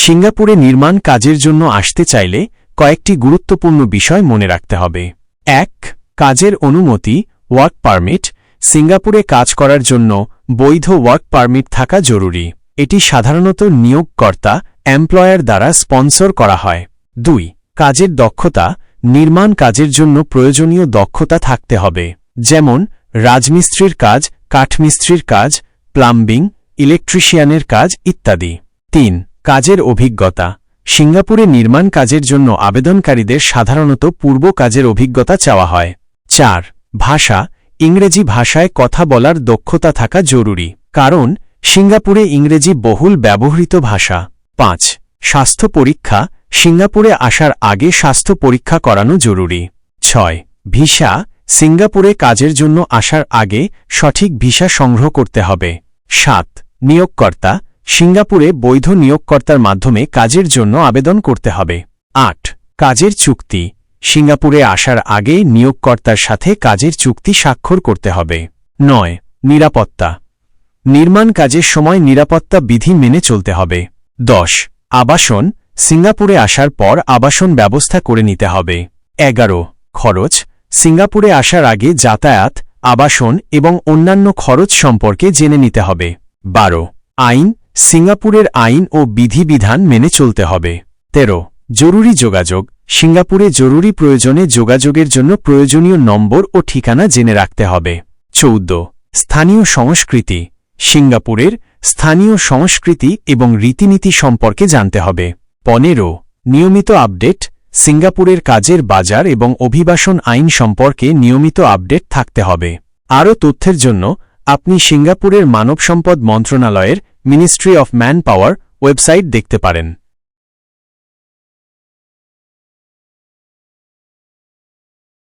সিঙ্গাপুরে নির্মাণ কাজের জন্য আসতে চাইলে কয়েকটি গুরুত্বপূর্ণ বিষয় মনে রাখতে হবে। ১. কাজের অনুমতি ওয়ার্ক পারমিট। সিঙ্গাপুরে কাজ করার জন্য বৈধ ওয়ার্ক পারমিট থাকা জরুরি। এটি সাধারণত নিয়োগকর্তা এমপ্লয়ার দ্বারা স্পন্সর করা হয়। ২. কাজের দক্ষতা। নির্মাণ কাজের জন্য প্রয়োজনীয় দক্ষতা থাকতে হবে, যেমন রাজমিস্ত্রির কাজ, কাঠমিস্ত্রির কাজ, প্লাম্বিং, ইলেকট্রিশিয়ানের কাজ ইত্যাদি। ৩. কাজের অভিজ্ঞতা। সিঙ্গাপুরে নির্মাণ কাজের জন্য আবেদনকারীদের সাধারণত পূর্ব কাজের অভিজ্ঞতা চাওয়া হয়। ৪. ভাষা। ইংরেজি ভাষায় কথা বলার দক্ষতা থাকা জরুরি, কারণ সিঙ্গাপুরে ইংরেজি বহুল ব্যবহৃত ভাষা। ৫. স্বাস্থ্য পরীক্ষা। সিঙ্গাপুরে আসার আগে স্বাস্থ্য পরীক্ষা করানো জরুরি। ৬. ভিসা। সিঙ্গাপুরে কাজের জন্য আসার আগে সঠিক ভিসা সংগ্রহ করতে হবে। ৭. নিয়োগকর্তা। সিঙ্গাপুরে বৈধ নিয়োগকর্তার মাধ্যমে কাজের জন্য আবেদন করতে হবে। ৮. কাজের চুক্তি। সিঙ্গাপুরে আসার আগে নিয়োগকর্তার সাথে কাজের চুক্তি স্বাক্ষর করতে হবে। ৯. নিরাপত্তা। নির্মাণ কাজের সময় নিরাপত্তা বিধি মেনে চলতে হবে। ১০. আবাসন। সিঙ্গাপুরে আসার পর আবাসন ব্যবস্থা করে নিতে হবে। ১১. খরচ। সিঙ্গাপুরে আসার আগে যাতায়াত, আবাসন এবং অন্যান্য খরচ সম্পর্কে জেনে নিতে হবে। ১২. আইন। সিঙ্গাপুরের আইন ও বিধিবিধান মেনে চলতে হবে। ১৩. জরুরি যোগাযোগ। সিঙ্গাপুরে জরুরি প্রয়োজনে যোগাযোগের জন্য প্রয়োজনীয় নম্বর ও ঠিকানা জেনে রাখতে হবে। ১৪. স্থানীয় সংস্কৃতি। সিঙ্গাপুরের স্থানীয় সংস্কৃতি এবং রীতিনীতি সম্পর্কে জানতে হবে। ১৫. নিয়মিত আপডেট। সিঙ্গাপুরের কাজের বাজার এবং অভিবাসন আইন সম্পর্কে নিয়মিত আপডেট থাকতে হবে। আরও তথ্যের জন্য আপনি সিঙ্গাপুরের মানব সম্পদ মন্ত্রণালয়ের ministry of man power website দেখতে পারেন।